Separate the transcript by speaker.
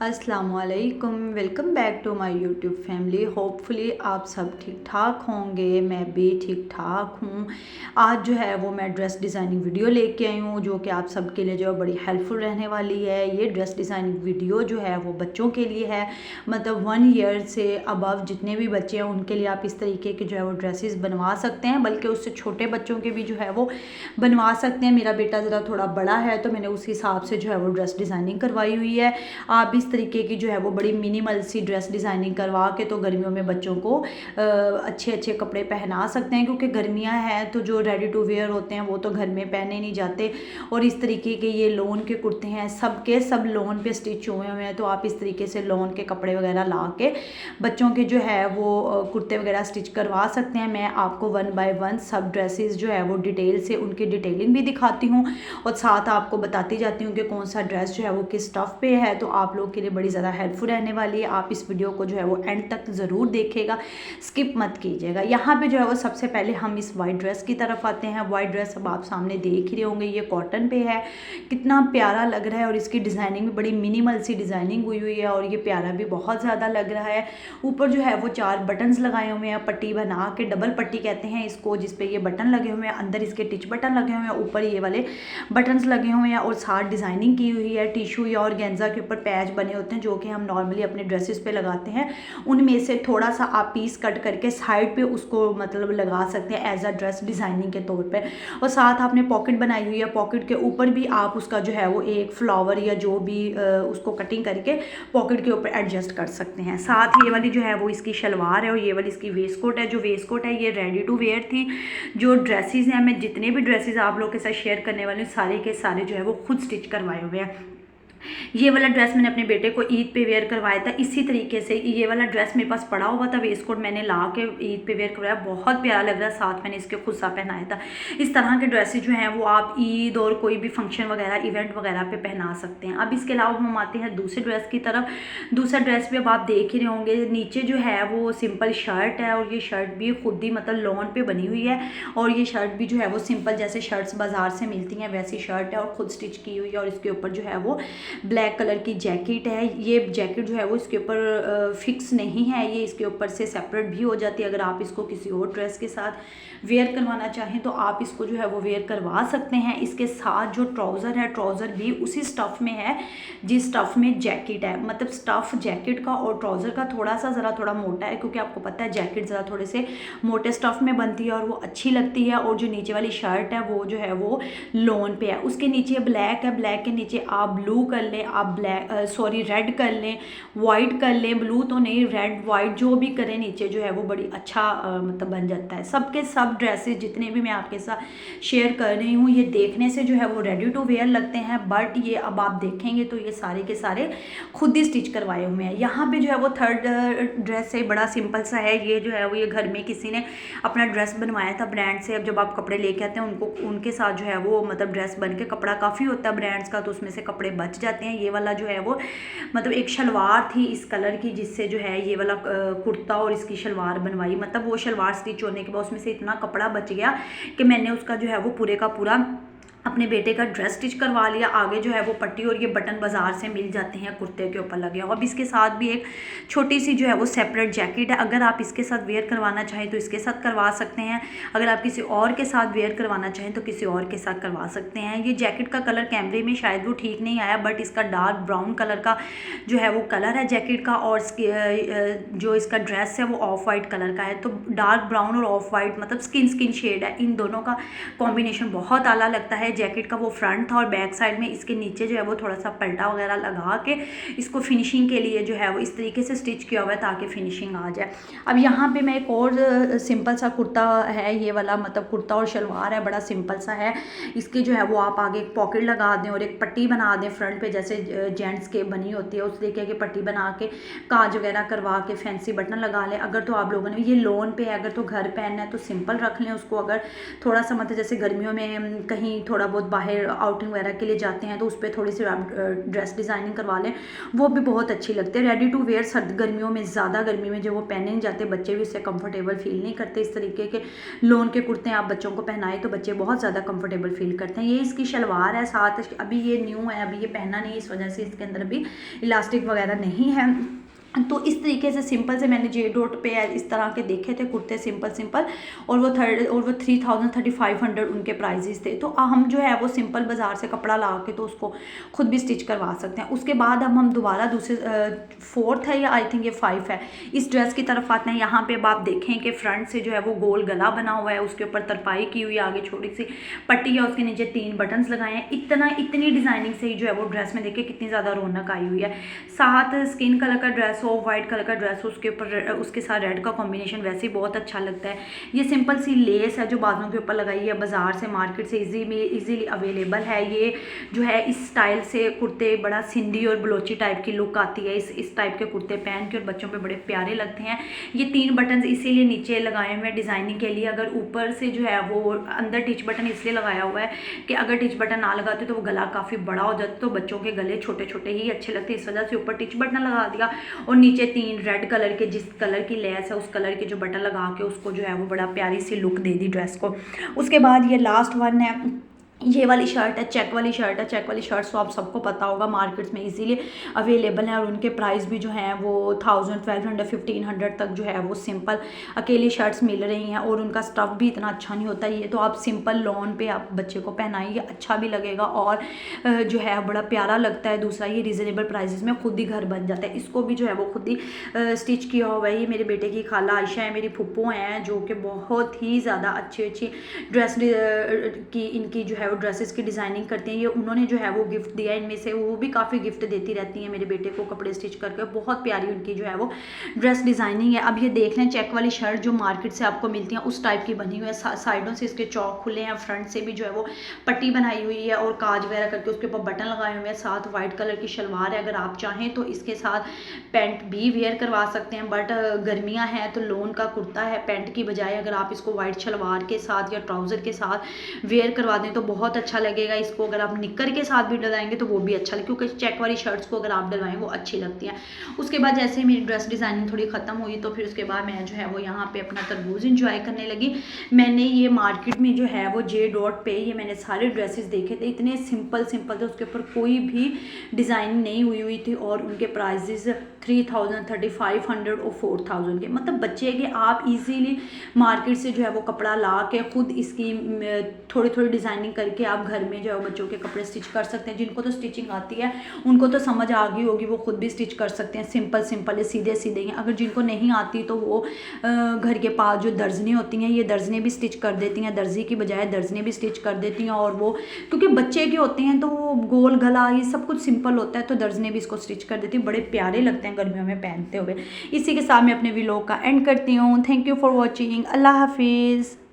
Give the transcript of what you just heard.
Speaker 1: अस्सलामुअलैकुम, welcome back to my YouTube family. Hopefully आप सब ठीक ठाक होंगे, मैं भी ठीक ठाक हूँ। आज जो है वो मैं ड्रेस डिज़ाइनिंग वीडियो लेके आई हूँ जो कि आप सबके लिए जो है बड़ी हेल्पफुल रहने वाली है। ये ड्रेस डिज़ाइनिंग वीडियो जो है वो बच्चों के लिए है, मतलब 1 ईयर से अबव जितने भी बच्चे हैं उनके लिए आप इस तरीके के जो है वो ड्रेसेस बनवा सकते हैं, बल्कि उससे छोटे बच्चों के भी जो है वो बनवा सकते हैं। मेरा बेटा ज़रा थोड़ा बड़ा है तो मैंने उस हिसाब से जो है वो ड्रेस डिज़ाइनिंग करवाई हुई है। आप इस तरीके की जो है वो बड़ी मिनिमल सी ड्रेस डिज़ाइनिंग करवा के तो गर्मियों में बच्चों को अच्छे अच्छे कपड़े पहना सकते हैं, क्योंकि गर्मियां हैं तो जो रेडी टू वेयर होते हैं वो तो घर में पहने नहीं जाते। और इस तरीके के ये लोन के कुर्ते हैं, सबके सब लोन पे स्टिच हुए हुए हैं, तो आप इस तरीके से लोन के कपड़े वगैरह ला के बच्चों के जो है वो कुर्ते वगैरह स्टिच करवा सकते हैं। मैं आपको 1 बाय 1 सब ड्रेसेस जो है वो डिटेल से उनकी डिटेलिंग भी दिखाती हूँ और साथ आपको बताती जाती हूँ कि कौन सा ड्रेस जो है वो किस स्टफ़ पे है, तो आप लोग के लिए बड़ी ज़्यादा हेल्पफुल रहने वाली है। आप इस वीडियो को जो है वो एंड तक ज़रूर देखिएगा, स्किप मत कीजिएगा। यहाँ पे जो है वो सबसे पहले हम इस वाइट ड्रेस की तरफ आते हैं। वाइट ड्रेस अब आप सामने देख ही रहे होंगे, ये कॉटन पे है, कितना प्यारा लग रहा है और इसकी डिज़ाइनिंग भी बड़ी मिनिमल सी डिज़ाइनिंग हुई हुई है और ये प्यारा भी बहुत ज़्यादा लग रहा है। ऊपर जो है वो 4 बटन्स लगाए हुए हैं, पट्टी बना के, डबल पट्टी कहते हैं इसको, जिसपे ये बटन लगे हुए हैं, अंदर इसके टिच बटन लगे हुए हैं, ऊपर ये वाले बटन्स लगे हुए हैं और साथ डिज़ाइनिंग की हुई है। टिशू या ऑर्गेन्जा के ऊपर पैच बने होते हैं जो कि हम नॉर्मली अपने ड्रेसेस पे लगाते हैं, उनमें से थोड़ा सा आप पीस कट करके साइड पे उसको मतलब लगा सकते हैं एज अ ड्रेस डिज़ाइनिंग के तौर पे। और साथ आपने पॉकेट बनाई हुई है, पॉकेट के ऊपर भी आप उसका जो है वो एक फ्लावर या जो भी उसको कटिंग करके पॉकेट के ऊपर एडजस्ट कर सकते हैं। साथ ये वाली जो है वो इसकी शलवार है और ये वाली इसकी वेस्ट कोट है। जो वेस्ट कोट है ये रेडी टू वेयर थी। जो ड्रेसेस हैं, मैं जितने भी ड्रेसेस आप लोग के साथ शेयर करने वाली हूँ सारे के सारे जो है वो खुद स्टिच करवाए हुए हैं। ये वाला ड्रेस मैंने अपने बेटे को ईद पे वेयर करवाया था। इसी तरीके से ये वाला ड्रेस मेरे पास पड़ा हुआ था, वेस्ट कोट मैंने ला के ईद पे वेयर करवाया, बहुत प्यारा लग रहा है। साथ मैंने इसके खुद सा पहनाया था। इस तरह के ड्रेसेस जो हैं वो आप ईद और कोई भी फंक्शन वगैरह इवेंट वगैरह पे पहना सकते हैं। अब इसके अलावा हम आते हैं दूसरे ड्रेस की तरफ। दूसरा ड्रेस भी अब आप देख ही रहे होंगे, नीचे जो है वो सिंपल शर्ट है और ये शर्ट भी खुद ही मतलब लॉन पे बनी हुई है और ये शर्ट भी जो है वो सिंपल जैसे शर्ट्स बाजार से मिलती हैं वैसी शर्ट है और खुद स्टिच की हुई है। और इसके ऊपर जो है वो ब्लैक कलर की जैकेट है। ये जैकेट जो है वो इसके ऊपर फिक्स नहीं है, ये इसके ऊपर से सेपरेट भी हो जाती है। अगर आप इसको किसी और ड्रेस के साथ वेयर करवाना चाहें तो आप इसको जो है वो वेयर करवा सकते हैं। इसके साथ जो ट्राउज़र है, ट्राउज़र भी उसी स्टफ़ में है जिस स्टफ़ में जैकेट है, मतलब स्टफ़ जैकेट का और ट्राउज़र का थोड़ा सा ज़रा थोड़ा मोटा है, क्योंकि आपको पता है जैकेट ज़रा थोड़े से मोटे स्टफ़ में बनती है और वो अच्छी लगती है। और जो नीचे वाली शर्ट है वो जो है वो लोन पे है, उसके नीचे ब्लैक है, ब्लैक के नीचे आप ब्लू कर लें, आप ब्लैक रेड कर लें, वाइट कर लें, ब्लू तो नहीं रेड वाइट जो भी करें, नीचे जो है वो बड़ी अच्छा मतलब बन जाता है। सबके सब ड्रेसेस जितने भी मैं आपके साथ शेयर कर रही हूँ ये देखने से जो है वो रेडी टू वेयर लगते हैं, बट ये अब आप देखेंगे तो ये सारे के सारे खुद ही स्टिच करवाए हुए हैं। यहाँ पे जो है वो थर्ड ड्रेस है, बड़ा सिंपल सा है। ये जो है वो ये घर में किसी ने अपना ड्रेस बनवाया था ब्रांड से। अब जब आप कपड़े लेके आते हैं उनको उनके साथ जो है वो मतलब ड्रेस बन के, कपड़ा काफ़ी होता है ब्रांड्स का तो उसमें से कपड़े बच जाते हैं। ये वाला जो है वो मतलब एक शलवार थी इस कलर की, जिससे जो है ये वाला कुर्ता और इसकी शलवार बनवाई। मतलब वो शलवार स्टिच होने के बाद उसमें से इतना कपड़ा बच गया कि मैंने उसका जो है वो पूरे का पूरा अपने बेटे का ड्रेस स्टिच करवा लिया। आगे जो है वो पट्टी और ये बटन बाजार से मिल जाते हैं कुर्ते के ऊपर लगे। अब इसके साथ भी एक छोटी सी जो है वो सेपरेट जैकेट है। अगर आप इसके साथ वेयर करवाना चाहें तो इसके साथ करवा सकते हैं, अगर आप किसी और के साथ वेयर करवाना चाहें तो किसी और के साथ करवा सकते हैं। ये जैकेट का कलर कैमरे में शायद वो ठीक नहीं आया, बट इसका डार्क ब्राउन कलर का जो है वो कलर है जैकेट का, और जो इसका ड्रेस है वो ऑफ वाइट कलर का है। तो डार्क ब्राउन और ऑफ वाइट मतलब स्किन शेड है, इन दोनों का कॉम्बिनेशन बहुत आला लगता है। जैकेट का वो फ्रंट था और बैक साइड में इसके नीचे जो है वो थोड़ा सा पल्टा वगैरह लगा के इसको फिनिशिंग के लिए जो है वो इस तरीके से स्टिच किया हुआ है ताकि फिनिशिंग आ जाए। अब यहाँ पे मैं एक और सिंपल सा कुर्ता है, ये वाला मतलब कुर्ता और शलवार है, बड़ा सिंपल सा है। इसके जो है वो आप आगे एक पॉकेट लगा दें और एक पट्टी बना दें फ्रंट पे, जैसे जेंट्स के बनी होती है उस तरीके की पट्टी बना के काज वगैरह करवा के फैंसी बटन लगा लें। अगर तो आप लोगों ने ये लोन पे है, अगर तो घर पहनना है तो सिंपल रख लें उसको। अगर थोड़ा सा मतलब जैसे गर्मियों में कहीं थोड़ा थोड़ा बहुत बाहर आउटिंग वगैरह के लिए जाते हैं तो उस पर थोड़ी सी आप ड्रेस डिज़ाइनिंग करवा लें, वो भी बहुत अच्छी लगती है। रेडी टू वेयर सर्द गर्मियों में, ज़्यादा गर्मी में जो वो पहने नहीं जाते, बच्चे भी उससे कंफर्टेबल फील नहीं करते। इस तरीके के लोन के कुर्ते आप बच्चों को पहनाए तो बच्चे बहुत ज़्यादा कंफर्टेबल फील करते हैं। ये इसकी शलवार है, साथ अभी ये न्यू है, अभी ये पहना नहीं, इस वजह से इसके अंदर अभी इलास्टिक वगैरह नहीं है। तो इस तरीके से सिंपल से मैंने जे डॉट पे इस तरह के देखे थे कुर्ते, सिंपल सिंपल, और वो 3500 उनके प्राइजेस थे। तो हम जो है वो सिंपल बाज़ार से कपड़ा ला के तो उसको खुद भी स्टिच करवा सकते हैं। उसके बाद अब हम दोबारा दूसरे 4th है या आई थिंक ये 5 है, इस ड्रेस की तरफ आते हैं। यहाँ पे अब आप देखें कि फ्रंट से जो है वो गोल गला बना हुआ है, उसके ऊपर तरपाई की हुई है, आगे छोटी सी पट्टी है, उसके नीचे 3 बटन्स लगाए हैं। इतनी डिज़ाइनिंग से ही जो है वो ड्रेस में देखिए कितनी ज़्यादा रौनक आई हुई है। साथ स्किन कलर का ड्रेस हो, वाइट कलर का ड्रेस हो, उसके ऊपर उसके साथ रेड का कॉम्बिनेशन वैसे ही बहुत अच्छा लगता है। ये सिंपल सी लेस है जो बाजू के ऊपर लगाई है, बाजार से मार्केट से इजीली अवेलेबल है। ये जो है इस स्टाइल से कुर्ते बड़ा सिंधी और बलोची टाइप की लुक आती है इस टाइप के कुर्ते पहन के, और बच्चों पे बड़े प्यारे लगते हैं। ये 3 बटन इसीलिए नीचे लगाए हुए हैं डिज़ाइनिंग के लिए। अगर ऊपर से जो है वो अंदर टिच बटन इसलिए लगाया हुआ है कि अगर टिच बटन ना लगाते तो वो गला काफ़ी बड़ा हो जाता, तो बच्चों के गले छोटे छोटे ही अच्छे लगते हैं, इस वजह से ऊपर टिच बटन लगा दिया और नीचे 3 रेड कलर के, जिस कलर की लेस है उस कलर के जो बटन लगा के उसको जो है वो बड़ा प्यारी सी लुक दे दी ड्रेस को। उसके बाद ये लास्ट वन है, ये वाली शर्ट है, चेक वाली शर्ट है। चेक वाली शर्ट्स तो आप सबको पता होगा मार्केट्स में इजीली अवेलेबल है, और उनके प्राइस भी जो हैं वो 1000, 1200, 1500 तक जो है वो सिंपल अकेली शर्ट्स मिल रही हैं, और उनका स्टफ़ भी इतना अच्छा नहीं होता। ये तो आप सिंपल लॉन पे आप बच्चे को पहनाइए, अच्छा भी लगेगा और जो है बड़ा प्यारा लगता है। दूसरा ये रिजनेबल प्राइजेस में खुद ही घर बन जाता है। इसको भी जो है वो खुद ही स्टिच किया हुआ है। ये मेरे बेटे की खाला आयशा है, मेरी फुप्पो हैं, जो कि बहुत ही ज़्यादा अच्छी ड्रेस की इनकी जो है वो ड्रेसेस की डिज़ाइनिंग करती हैं। ये उन्होंने जो है वो गिफ्ट दिया है, इनमें से वो भी काफ़ी गिफ्ट देती रहती हैं मेरे बेटे को कपड़े स्टिच करके। बहुत प्यारी उनकी जो है वो ड्रेस डिज़ाइनिंग है। अब ये देख लें, चेक वाली शर्ट जो मार्केट से आपको मिलती हैं उस टाइप की बनी हुई है, साइडों से इसके चौक खुले हैं, फ्रंट से भी जो है वो पट्टी बनाई हुई है और काज वगैरह करके उसके ऊपर बटन लगाए हुए हैं। साथ वाइट कलर की शलवार है। अगर आप चाहें तो इसके साथ पैंट भी वेयर करवा सकते हैं, बट गर्मियाँ हैं तो लोन का कुर्ता है, पैंट की बजाय अगर आप इसको वाइट शलवार के साथ या ट्राउज़र के साथ वेयर करवा दें तो बहुत अच्छा लगेगा। इसको अगर आप निक्कर के साथ भी डलाएंगे तो वो भी अच्छा लगेगा, क्योंकि चेक वाली शर्ट्स को अगर आप डलवाएं वो अच्छी लगती हैं। उसके बाद जैसे मेरी ड्रेस डिज़ाइनिंग थोड़ी ख़त्म हुई तो फिर उसके बाद मैं जो है वो यहाँ पे अपना तरबूज इंजॉय करने लगी। मैंने ये मार्केट में जो है वो जे डॉट पे ये मैंने सारे ड्रेसेस देखे थे, इतने सिंपल थे, उसके ऊपर कोई भी डिज़ाइन नहीं हुई थी, और उनके प्राइजेस 3000, 3500 और 4000 के। मतलब बच्चे के आप इजीली मार्केट से जो है वो कपड़ा ला के खुद इसकी थोड़ी डिज़ाइनिंग करके आप घर में जो है बच्चों के कपड़े स्टिच कर सकते हैं। जिनको तो स्टिचिंग आती है उनको तो समझ आ गई होगी, वो खुद भी स्टिच कर सकते हैं। सिंपल सीधे हैं। अगर जिनको नहीं आती तो वो घर के पास जो दर्जनी होती हैं, ये दर्जने भी स्टिच कर देती हैं, दर्जी की बजाय दर्जने भी स्टिच कर देती हैं। और वो क्योंकि बच्चे के होते हैं तो वो गोल गला ये सब कुछ सिंपल होता है, तो दर्जने भी इसको स्टिच कर देती हैं। बड़े प्यारे लगते हैं गर्मियों में पहनते हुए। इसी के साथ मैं अपने व्लॉग का एंड करती हूँ। Thank you for watching. अल्लाह हाफिज़।